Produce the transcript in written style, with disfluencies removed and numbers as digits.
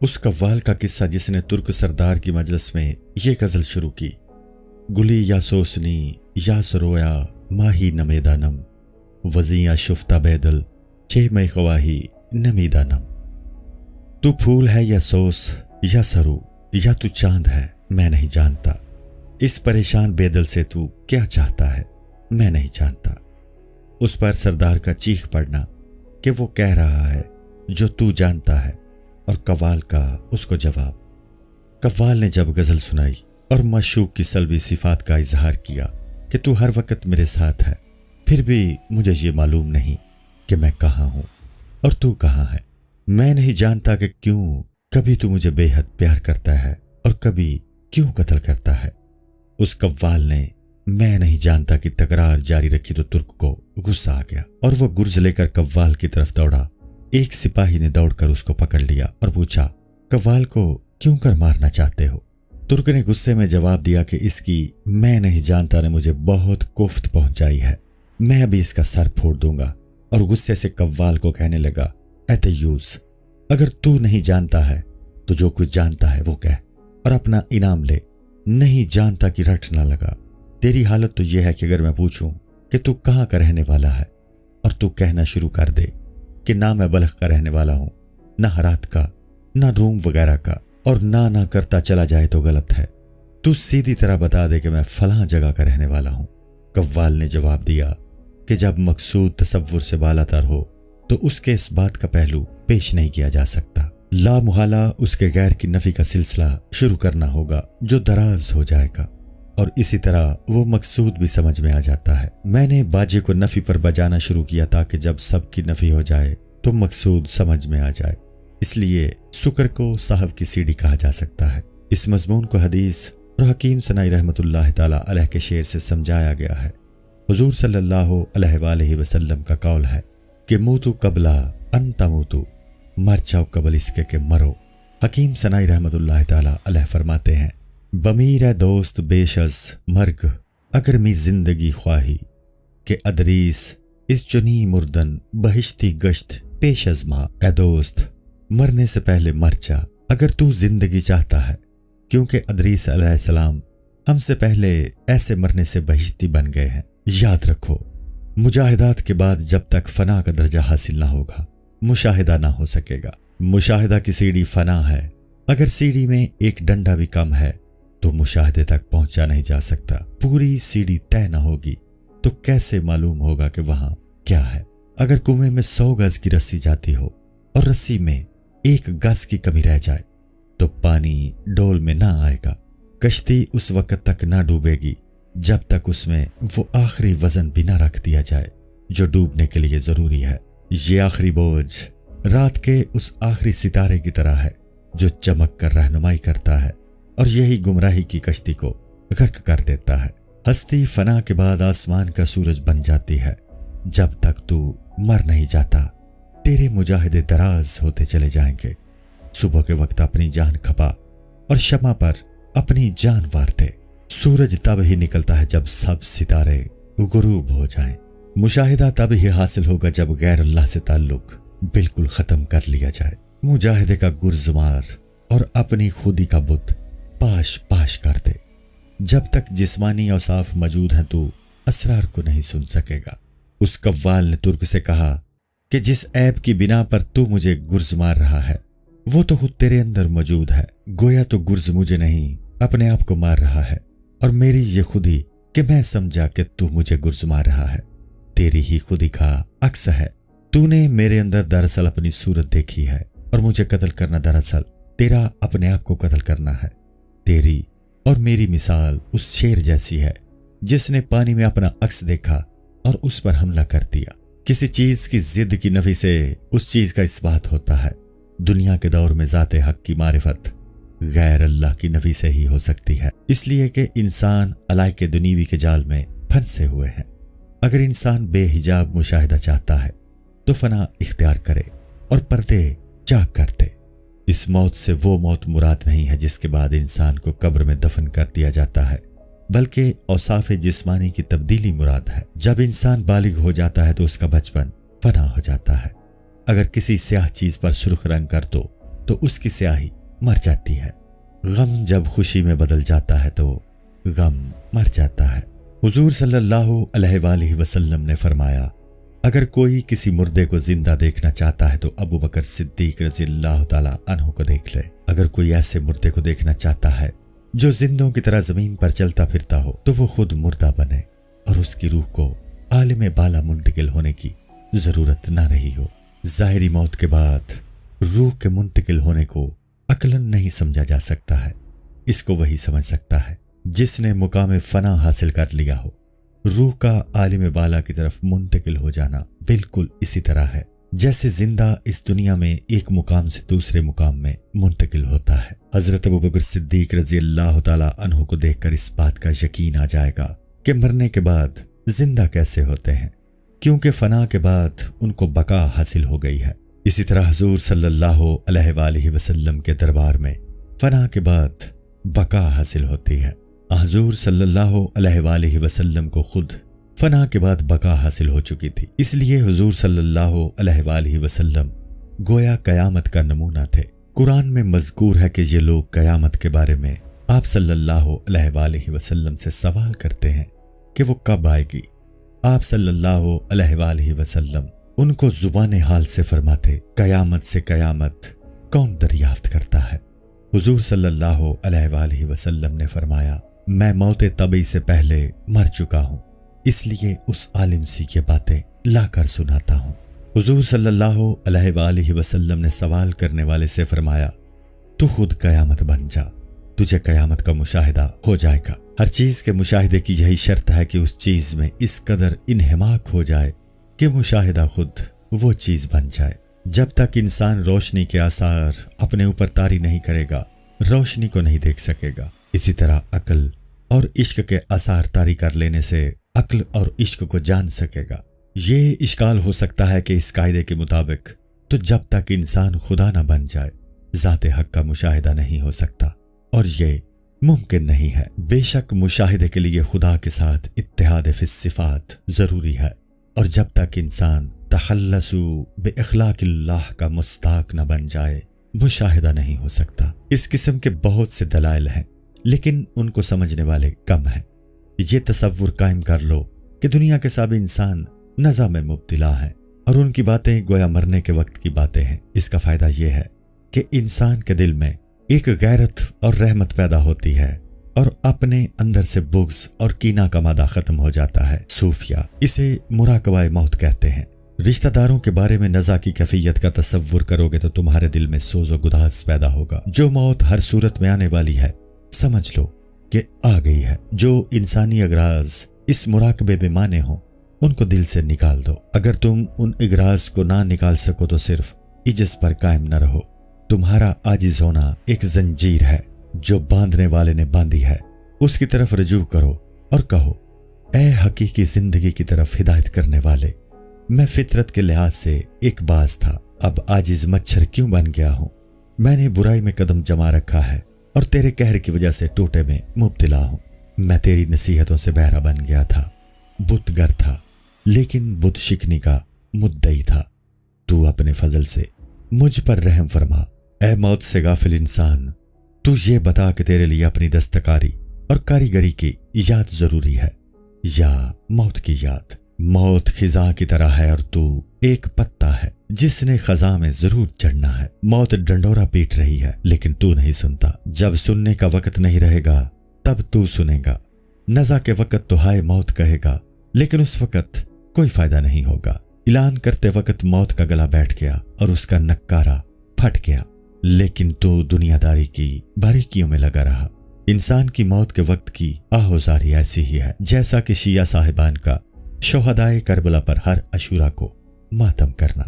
اس قوال کا قصہ جس نے ترک سردار کی مجلس میں یہ غزل شروع کی: گلی یا سوسنی یا سرویا ماہی نمیدانم وزیاں شفتہ بیدل چھ میں خواہی نمیدانم. تو پھول ہے یا سوس یا سرو یا تو چاند ہے میں نہیں جانتا. اس پریشان بیدل سے تو کیا چاہتا ہے میں نہیں جانتا. اس پر سردار کا چیخ پڑنا کہ وہ کہہ رہا ہے جو تو جانتا ہے، اور قوال کا اس کو جواب. قوال نے جب غزل سنائی اور معشوق کی سلبی صفات کا اظہار کیا کہ تو ہر وقت میرے ساتھ ہے، پھر بھی مجھے یہ معلوم نہیں کہ میں کہاں ہوں اور تو کہاں ہے. میں نہیں جانتا کہ کیوں کبھی تو مجھے بے حد پیار کرتا ہے اور کبھی کیوں قتل کرتا ہے. اس قوال نے میں نہیں جانتا کہ تکرار جاری رکھی تو ترک کو غصہ آ گیا اور وہ گرز لے کر قوال کی طرف دوڑا. ایک سپاہی نے دوڑ کر اس کو پکڑ لیا اور پوچھا، قوال کو کیوں کر مارنا چاہتے ہو؟ ترک نے غصے میں جواب دیا کہ اس کی میں نہیں جانتا نے مجھے بہت کوفت پہنچائی ہے، میں ابھی اس کا سر پھوڑ دوں گا. اور غصے سے قوال کو کہنے لگا، اے دیوس، اگر تو نہیں جانتا ہے تو جو کچھ جانتا ہے وہ کہہ اور اپنا انعام لے. نہیں جانتا کہ رٹ نہ لگا. تیری حالت تو یہ ہے کہ اگر میں پوچھوں کہ تو کہاں کا رہنے والا ہے اور تو کہنا شروع کر دے کہ نہ میں بلخ کا رہنے والا ہوں، نہ ہرات کا، نہ روم وغیرہ کا، اور نہ کرتا چلا جائے تو غلط ہے. تو سیدھی طرح بتا دے کہ میں فلاں جگہ کا رہنے والا ہوں. قوال نے جواب دیا کہ جب مقصود تصور سے بالا تر ہو تو اس کے اس بات کا پہلو پیش نہیں کیا جا سکتا. لا محالہ اس کے غیر کی نفی کا سلسلہ شروع کرنا ہوگا جو دراز ہو جائے گا، اور اسی طرح وہ مقصود بھی سمجھ میں آ جاتا ہے. میں نے باجے کو نفی پر بجانا شروع کیا تاکہ جب سب کی نفی ہو جائے تو مقصود سمجھ میں آ جائے. اس لیے سکر کو صاحب کی سیڑھی کہا جا سکتا ہے. اس مضمون کو حدیث اور حکیم سنائی رحمۃ اللہ تعالی علیہ کے شعر سے سمجھایا گیا ہے. حضور صلی اللہ علیہ وآلہ وسلم کا قول ہے کہ موتو قبلہ ان تموتو، مر جاؤ قبل اس کے کہ مرو. حکیم سنائی رحمۃ اللہ تعالی علیہ فرماتے ہیں، بمیر ہے دوست بیش از مرگ اگر می زندگی خواہی کہ ادریس اس چنی مردن بہشتی گشت پیش از ماں. اے دوست، مرنے سے پہلے مر جا اگر تو زندگی چاہتا ہے، کیونکہ ادریس علیہ السلام ہم سے پہلے ایسے مرنے سے بہشتی بن گئے ہیں. یاد رکھو، مجاہدات کے بعد جب تک فنا کا درجہ حاصل نہ ہوگا مشاہدہ نہ ہو سکے گا. مشاہدہ کی سیڑھی فنا ہے. اگر سیڑھی میں ایک ڈنڈا بھی کم ہے تو مشاہدے تک پہنچا نہیں جا سکتا. پوری سیڑھی طے نہ ہوگی تو کیسے معلوم ہوگا کہ وہاں کیا ہے؟ اگر کنویں میں 100 گز کی رسی جاتی ہو اور رسی میں 1 گز کی کمی رہ جائے تو پانی ڈول میں نہ آئے گا. کشتی اس وقت تک نہ ڈوبے گی جب تک اس میں وہ آخری وزن بھی نہ رکھ دیا جائے جو ڈوبنے کے لیے ضروری ہے. یہ آخری بوجھ رات کے اس آخری ستارے کی طرح ہے جو چمک کر رہنمائی کرتا ہے اور یہی گمراہی کی کشتی کو غرق کر دیتا ہے. ہستی فنا کے بعد آسمان کا سورج بن جاتی ہے. جب تک تو مر نہیں جاتا تیرے مجاہدے دراز ہوتے چلے جائیں گے. صبح کے وقت اپنی جان کھپا اور شمع پر اپنی جان وارتے. سورج تب ہی نکلتا ہے جب سب ستارے غروب ہو جائیں. مشاہدہ تب ہی حاصل ہوگا جب غیر اللہ سے تعلق بالکل ختم کر لیا جائے. مجاہدے کا گرزمار اور اپنی خودی کا بت پاش پاش کر دے. جب تک جسمانی اوصاف موجود ہیں تو اسرار کو نہیں سن سکے گا. اس قوال نے ترک سے کہا کہ جس عیب کی بنا پر تو مجھے گرز مار رہا ہے وہ تو خود تیرے اندر موجود ہے. گویا تو گرز مجھے نہیں اپنے آپ کو مار رہا ہے، اور میری یہ خودی کہ میں سمجھا کہ تو مجھے گرز مار رہا ہے تیری ہی خودی کا عکس ہے. تو نے میرے اندر دراصل اپنی صورت دیکھی ہے، اور مجھے قتل کرنا دراصل تیرا اپنے آپ کو قتل کرنا ہے. تیری اور میری مثال اس شیر جیسی ہے جس نے پانی میں اپنا عکس دیکھا اور اس پر حملہ کر دیا. کسی چیز کی ضد کی نفی سے اس چیز کا اثبات ہوتا ہے. دنیا کے دور میں ذات حق کی معرفت غیر اللہ کی نفی سے ہی ہو سکتی ہے، اس لیے کہ انسان علائق دنیوی کے جال میں پھنسے ہوئے ہیں. اگر انسان بے حجاب مشاہدہ چاہتا ہے تو فنا اختیار کرے اور پردے چاک کر دے. اس موت سے وہ موت مراد نہیں ہے جس کے بعد انسان کو قبر میں دفن کر دیا جاتا ہے، بلکہ اوصاف جسمانی کی تبدیلی مراد ہے. جب انسان بالغ ہو جاتا ہے تو اس کا بچپن فنا ہو جاتا ہے. اگر کسی سیاہ چیز پر سرخ رنگ کر دو تو اس کی سیاہی مر جاتی ہے۔ غم جب خوشی میں بدل جاتا ہے تو غم مر جاتا ہے۔ حضور صلی اللہ علیہ وآلہ وسلم نے فرمایا، اگر کوئی کسی مردے کو زندہ دیکھنا چاہتا ہے تو ابو بکر صدیق رضی اللہ تعالیٰ عنہ کو دیکھ لے۔ اگر کوئی ایسے مردے کو دیکھنا چاہتا ہے جو زندوں کی طرح زمین پر چلتا پھرتا ہو تو وہ خود مردہ بنے اور اس کی روح کو عالم بالا منتقل ہونے کی ضرورت نہ رہی ہو۔ ظاہری موت کے بعد روح کے منتقل ہونے کو عقلاً نہیں سمجھا جا سکتا ہے۔ اس کو وہی سمجھ سکتا ہے جس نے مقام فنا حاصل کر لیا ہو۔ روح کا عالم بالا کی طرف منتقل ہو جانا بالکل اسی طرح ہے جیسے زندہ اس دنیا میں ایک مقام سے دوسرے مقام میں منتقل ہوتا ہے۔ حضرت ابوبکر صدیق رضی اللہ تعالیٰ عنہ کو دیکھ کر اس بات کا یقین آ جائے گا کہ مرنے کے بعد زندہ کیسے ہوتے ہیں، کیونکہ فنا کے بعد ان کو بقا حاصل ہو گئی ہے۔ اسی طرح حضور صلی اللہ علیہ وآلہ وسلم کے دربار میں فنا کے بعد بقا حاصل ہوتی ہے۔ حضور صلی اللہ علیہ وآلہ وسلم کو خود فنا کے بعد بقا حاصل ہو چکی تھی، اس لیے حضور صلی اللہ علیہ وآلہ وسلم گویا قیامت کا نمونہ تھے۔ قرآن میں مذکور ہے کہ یہ لوگ قیامت کے بارے میں آپ صلی اللہ علیہ وآلہ وسلم سے سوال کرتے ہیں کہ وہ کب آئے گی۔ آپ صلی اللہ علیہ وآلہ وسلم ان کو زبان حال سے فرماتے، قیامت سے قیامت کون دریافت کرتا ہے؟ حضور صلی اللہ علیہ وآلہ وسلم نے فرمایا، میں موت طبعی سے پہلے مر چکا ہوں، اس لیے اس عالم سے یہ باتیں لا کر سناتا ہوں۔ حضور صلی اللہ علیہ وآلہ وسلم نے سوال کرنے والے سے فرمایا، تو خود قیامت بن جا، تجھے قیامت کا مشاہدہ ہو جائے گا۔ ہر چیز کے مشاہدے کی یہی شرط ہے کہ اس چیز میں اس قدر انہماک ہو جائے کہ مشاہدہ خود وہ چیز بن جائے۔ جب تک انسان روشنی کے آثار اپنے اوپر طاری نہیں کرے گا، روشنی کو نہیں دیکھ سکے گا۔ اسی طرح عقل اور عشق کے آثار طاری کر لینے سے عقل اور عشق کو جان سکے گا۔ یہ اشکال ہو سکتا ہے کہ اس قاعدے کے مطابق تو جب تک انسان خدا نہ بن جائے ذات حق کا مشاہدہ نہیں ہو سکتا، اور یہ ممکن نہیں ہے۔ بے شک مشاہدے کے لیے خدا کے ساتھ اتحاد فی الصفات ضروری ہے، اور جب تک انسان تخلصو باخلاق اللہ کا مستاق نہ بن جائے مشاہدہ نہیں ہو سکتا۔ اس قسم کے بہت سے دلائل ہیں لیکن ان کو سمجھنے والے کم ہیں۔ یہ تصور قائم کر لو کہ دنیا کے سب انسان نزع میں مبتلا ہیں اور ان کی باتیں گویا مرنے کے وقت کی باتیں ہیں۔ اس کا فائدہ یہ ہے کہ انسان کے دل میں ایک غیرت اور رحمت پیدا ہوتی ہے اور اپنے اندر سے بغض اور کینہ کا مادہ ختم ہو جاتا ہے۔ صوفیہ اسے مراقبہ موت کہتے ہیں۔ رشتہ داروں کے بارے میں نزع کی کیفیت کا تصور کرو گے تو تمہارے دل میں سوز و گداز پیدا ہوگا۔ جو موت ہر صورت میں آنے والی ہے سمجھ لو کہ آ گئی ہے۔ جو انسانی اغراض اس مراقبے میں مانے ہوں ان کو دل سے نکال دو۔ اگر تم ان اغراض کو نہ نکال سکو تو صرف عجز پر قائم نہ رہو۔ تمہارا عاجز ہونا ایک زنجیر ہے جو باندھنے والے نے باندھی ہے، اس کی طرف رجوع کرو اور کہو، اے حقیقی زندگی کی طرف ہدایت کرنے والے، میں فطرت کے لحاظ سے ایک باز تھا، اب عاجز مچھر کیوں بن گیا ہوں؟ میں نے برائی میں قدم جما رکھا ہے اور تیرے قہر کی وجہ سے ٹوٹے میں مبتلا ہوں۔ میں تیری نصیحتوں سے بہرا بن گیا تھا، بت گر تھا لیکن بت شکنی کا مدعی تھا۔ تو اپنے فضل سے مجھ پر رحم فرما۔ اے موت سے غافل انسان، تو یہ بتا کہ تیرے لیے اپنی دستکاری اور کاریگری کی یاد ضروری ہے یا موت کی یاد؟ موت خزاں کی طرح ہے اور تو ایک پتا ہے جس نے خزاں میں ضرور چڑھنا ہے۔ موت ڈنڈورا پیٹ رہی ہے لیکن تو نہیں سنتا۔ جب سننے کا وقت نہیں رہے گا تب تو سنے گا۔ نزع کے وقت تو ہائے موت کہے گا لیکن اس وقت کوئی فائدہ نہیں ہوگا۔ اعلان کرتے وقت موت کا گلا بیٹھ گیا اور اس کا نکارہ پھٹ گیا، لیکن تو دنیا داری کی باریکیوں میں لگا رہا۔ انسان کی موت کے وقت کی آہوزاری ایسی ہی ہے جیسا کہ شیعہ صاحبان کا شہدائے کربلا پر ہر عاشورہ کو ماتم کرنا۔